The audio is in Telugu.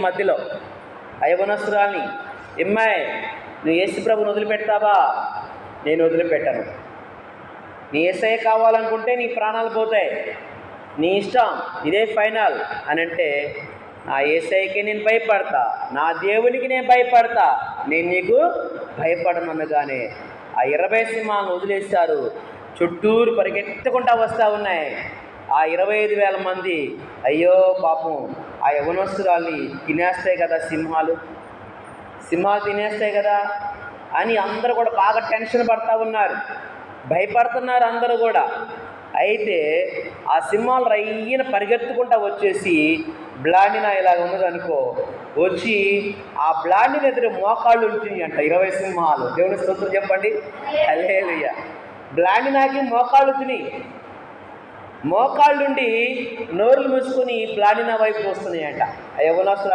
మధ్యలో యవనస్తురాల్ని, ఎమ్మాయి నువ్వు యేసు ప్రభుని వదిలిపెడతావా? నేను వదిలిపెట్టను. నీ యేసయ్య కావాలనుకుంటే నీ ప్రాణాలు పోతాయి, నీ ఇష్టం, ఇదే ఫైనల్ అని అంటే, నా యేసయ్యకి నేను భయపడతా, నా దేవునికి నేను భయపడతా, నేను నీకు భయపడననగానే ఆ 20 సింహాలను వదిలేశారు. చుట్టూరు పరిగెత్తుకుంటా వస్తూ ఉన్నాయి. ఆ 25,000 మంది అయ్యో పాపం ఆ యవనస్తురాల్ని తినేస్తాయి కదా సింహాలు తినేస్తాయి కదా అని అందరూ కూడా బాగా టెన్షన్ పడతా ఉన్నారు, భయపడుతున్నారు అందరూ కూడా. అయితే ఆ సింహాలు రయ్యన పరిగెత్తుకుంటా వచ్చేసి బ్లాండిన ఇలాగ ఉన్నది అనుకో, వచ్చి ఆ బ్లాండిన ఎదురు మోకాళ్ళు ఉంటున్నాయి అంట 20 సింహాలు. దేవుని స్తోత్రం చెప్పండి, హల్లెలూయా. బ్లాండినాకి మోకాళ్ళు తిని, మోకాళ్ళుండి నోరులు మూసుకొని బ్లాండిన వైపు వస్తున్నాయంట. ఆ యవనస్తులు